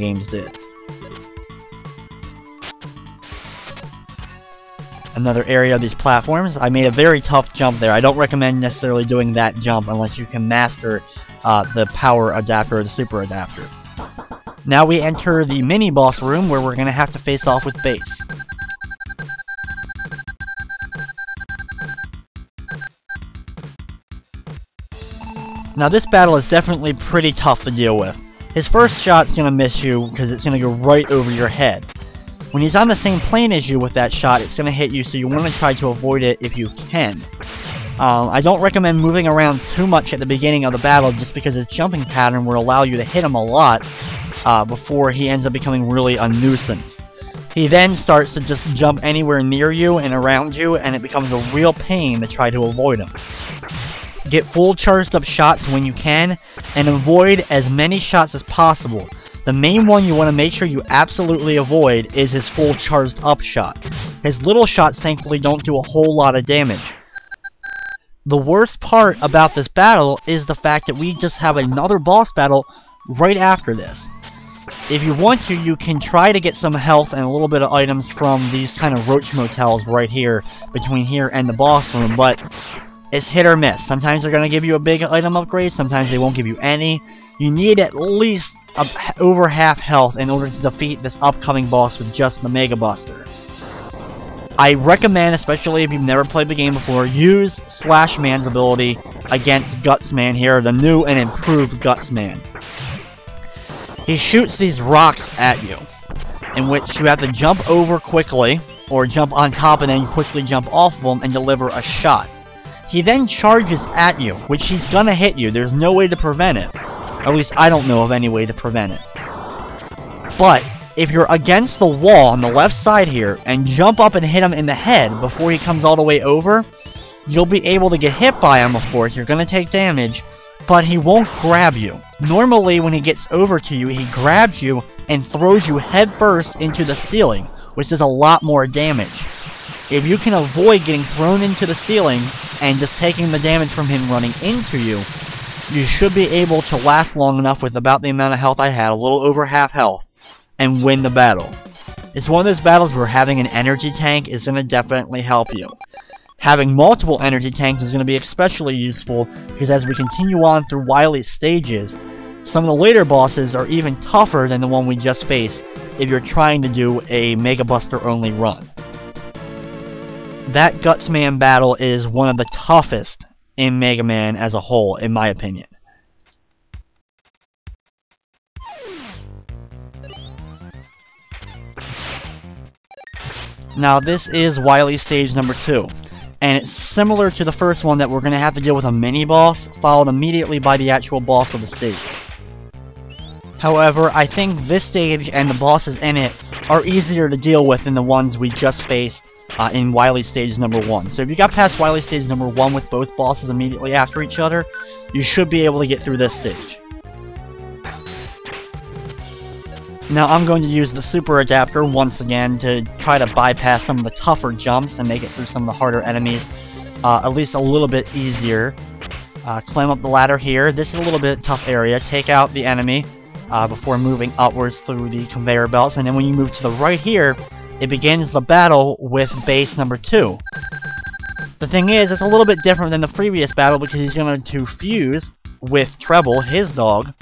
games did. Another area of these platforms. I made a very tough jump there. I don't recommend necessarily doing that jump unless you can master the power adapter or the super adapter. Now we enter the mini boss room where we're going to have to face off with Base. Now this battle is definitely pretty tough to deal with. His first shot's going to miss you because it's going to go right over your head. When he's on the same plane as you with that shot, it's going to hit you, so you want to try to avoid it if you can. I don't recommend moving around too much at the beginning of the battle just because his jumping pattern will allow you to hit him a lot before he ends up becoming really a nuisance. He then starts to just jump anywhere near you and around you, and it becomes a real pain to try to avoid him. Get full charged up shots when you can, and avoid as many shots as possible. The main one you want to make sure you absolutely avoid is his full charged up shot. His little shots thankfully don't do a whole lot of damage. The worst part about this battle is the fact that we just have another boss battle right after this. If you want to, you can try to get some health and a little bit of items from these kind of roach motels right here, between here and the boss room, but it's hit or miss. Sometimes they're going to give you a big item upgrade, sometimes they won't give you any. You need at least over half health in order to defeat this upcoming boss with just the Mega Buster. I recommend, especially if you've never played the game before, use Slash Man's ability against Guts Man here, the new and improved Guts Man. He shoots these rocks at you, in which you have to jump over quickly, or jump on top and then quickly jump off of them and deliver a shot. He then charges at you, which he's gonna hit you. There's no way to prevent it. At least I don't know of any way to prevent it. But if you're against the wall on the left side here and jump up and hit him in the head before he comes all the way over, you'll be able to get hit by him, of course. You're going to take damage, but he won't grab you. Normally, when he gets over to you, he grabs you and throws you headfirst into the ceiling, which does a lot more damage. If you can avoid getting thrown into the ceiling and just taking the damage from him running into you, you should be able to last long enough with about the amount of health I had, a little over half health, and win the battle. It's one of those battles where having an energy tank is going to definitely help you. Having multiple energy tanks is going to be especially useful because as we continue on through Wily's stages, some of the later bosses are even tougher than the one we just faced if you're trying to do a Mega Buster only run. That Guts Man battle is one of the toughest in Mega Man as a whole, in my opinion. Now this is Wily stage number 2, and it's similar to the first one that we're going to have to deal with a mini-boss, followed immediately by the actual boss of the stage. However, I think this stage and the bosses in it are easier to deal with than the ones we just faced in Wily stage number 1. So if you got past Wily stage number 1 with both bosses immediately after each other, you should be able to get through this stage. Now I'm going to use the super adapter once again to try to bypass some of the tougher jumps and make it through some of the harder enemies at least a little bit easier. Climb up the ladder here. This is a little bit tough area. Take out the enemy before moving upwards through the conveyor belts, and then when you move to the right here, it begins the battle with base number 2. The thing is, it's a little bit different than the previous battle because he's going to fuse with Treble, his dog,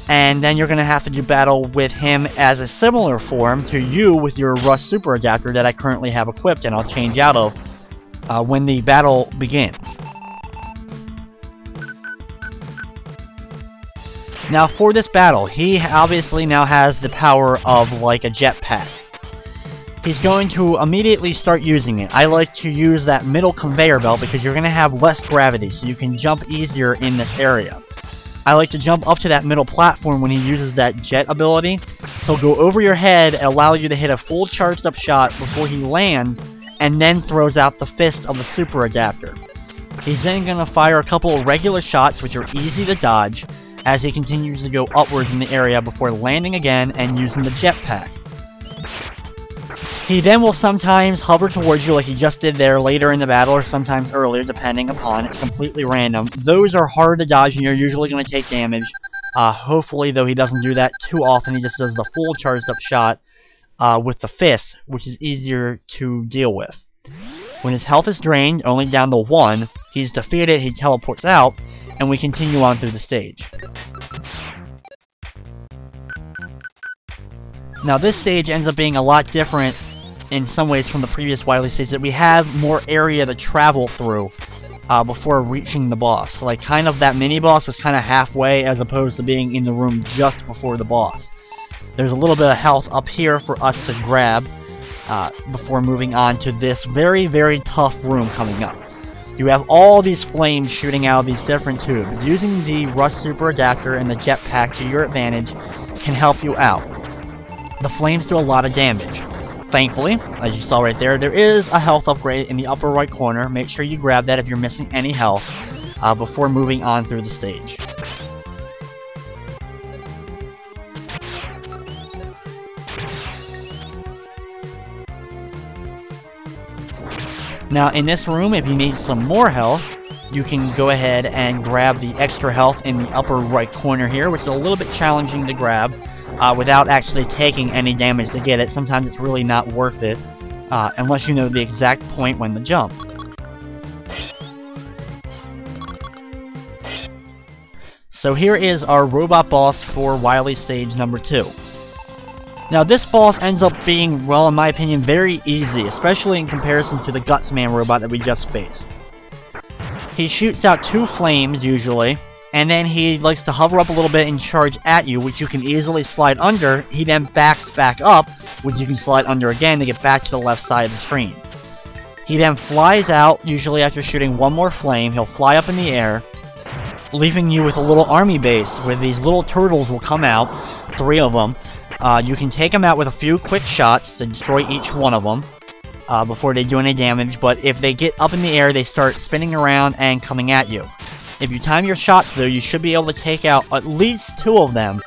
and then you're going to have to do battle with him as a similar form to you with your Rush Super Adapter that I currently have equipped and I'll change out of when the battle begins. Now for this battle, he obviously now has the power of like a jetpack. He's going to immediately start using it. I like to use that middle conveyor belt because you're going to have less gravity, so you can jump easier in this area. I like to jump up to that middle platform when he uses that jet ability. He'll go over your head and allow you to hit a full charged up shot before he lands, and then throws out the fist of the super adapter. He's then going to fire a couple of regular shots which are easy to dodge as he continues to go upwards in the area before landing again and using the jetpack. He then will sometimes hover towards you like he just did there later in the battle, or sometimes earlier, depending upon. It's completely random. Those are hard to dodge and you're usually going to take damage. Hopefully, though, he doesn't do that too often. He just does the full charged up shot with the fist, which is easier to deal with. When his health is drained, only down to 1, he's defeated, he teleports out, and we continue on through the stage. Now this stage ends up being a lot different in some ways from the previous Wily stage, that we have more area to travel through before reaching the boss. Like, kind of that mini-boss was kind of halfway as opposed to being in the room just before the boss. There's a little bit of health up here for us to grab before moving on to this very, very tough room coming up. You have all these flames shooting out of these different tubes. Using the Rust Super Adapter and the jetpack to your advantage can help you out. The flames do a lot of damage. Thankfully, as you saw right there, there is a health upgrade in the upper right corner. Make sure you grab that if you're missing any health before moving on through the stage. Now in this room, if you need some more health, you can go ahead and grab the extra health in the upper right corner here, which is a little bit challenging to grab without actually taking any damage to get it. Sometimes it's really not worth it unless you know the exact point when to jump. So here is our robot boss for Wily stage number 2. Now this boss ends up being, well, in my opinion, very easy, especially in comparison to the Gutsman robot that we just faced. He shoots out 2 flames, usually, and then he likes to hover up a little bit and charge at you, which you can easily slide under. He then backs back up, which you can slide under again to get back to the left side of the screen. He then flies out, usually after shooting 1 more flame. He'll fly up in the air, leaving you with a little army base, where these little turtles will come out, 3 of them. You can take them out with a few quick shots to destroy each one of them before they do any damage, but if they get up in the air, they start spinning around and coming at you. If you time your shots, though, you should be able to take out at least 2 of them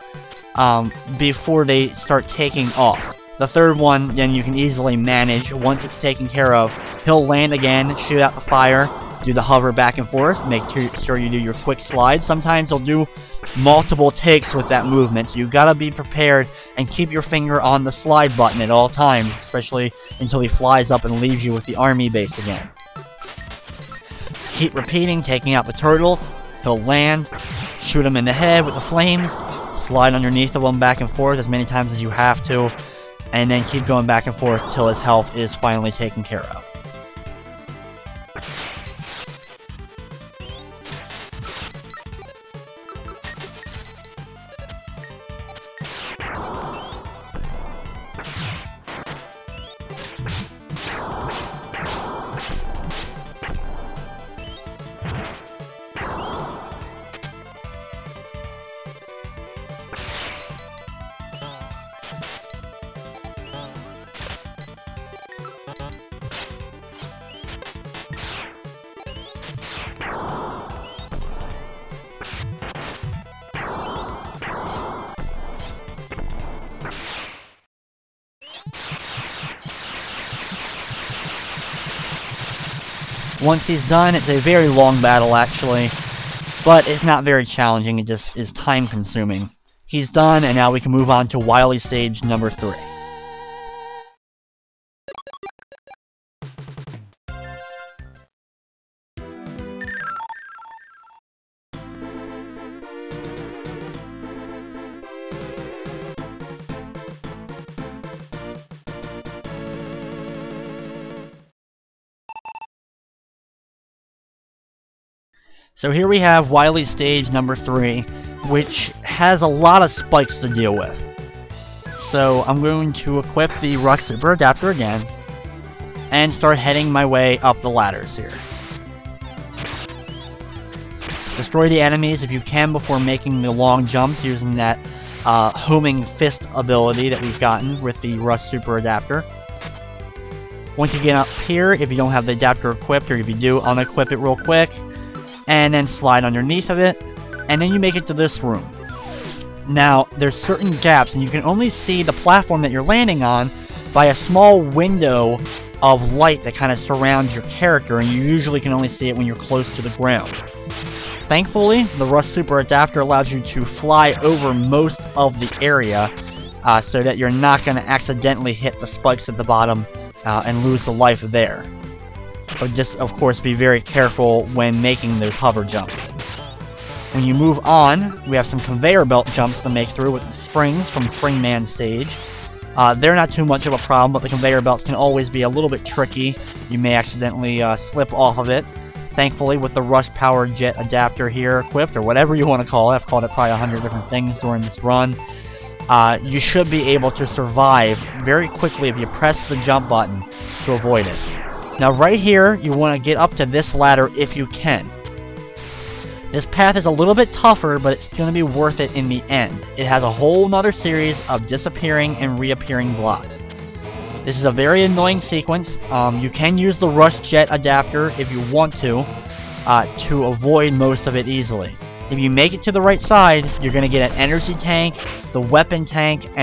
before they start taking off. The 3rd one, then you can easily manage. Once it's taken care of, he'll land again, shoot out the fire, do the hover back and forth, make sure you do your quick slide. Sometimes he'll do multiple takes with that movement, so you gotta be prepared and keep your finger on the slide button at all times, especially until he flies up and leaves you with the army base again. Keep repeating, taking out the turtles. He'll land, shoot him in the head with the flames, slide underneath of him back and forth as many times as you have to, and then keep going back and forth till his health is finally taken care of. Once he's done, it's a very long battle actually, but it's not very challenging, it just is time consuming. He's done, and now we can move on to Wily stage number 3. So here we have Wily stage number 3, which has a lot of spikes to deal with. So I'm going to equip the Rust Super Adapter again, and start heading my way up the ladders here. Destroy the enemies if you can before making the long jumps using that homing fist ability that we've gotten with the Rust Super Adapter. Once you get up here, if you don't have the adapter equipped, or if you do, unequip it real quick, and then slide underneath of it, and then you make it to this room. Now, there's certain gaps, and you can only see the platform that you're landing on by a small window of light that kind of surrounds your character, and you usually can only see it when you're close to the ground. Thankfully, the Rush Super Adapter allows you to fly over most of the area, so that you're not going to accidentally hit the spikes at the bottom and lose the life there. But just, of course, be very careful when making those hover jumps. When you move on, we have some conveyor belt jumps to make through with springs from Springman stage. They're not too much of a problem, but the conveyor belts can always be a little bit tricky. You may accidentally slip off of it. Thankfully, with the Rush Power Jet Adapter here equipped, or whatever you want to call it, I've called it probably 100 different things during this run, you should be able to survive very quickly if you press the jump button to avoid it. Now right here, you want to get up to this ladder if you can. This path is a little bit tougher, but it's going to be worth it in the end. It has a whole nother series of disappearing and reappearing blocks. This is a very annoying sequence. You can use the Rush Jet Adapter if you want to avoid most of it easily. If you make it to the right side, you're going to get an energy tank, the weapon tank, and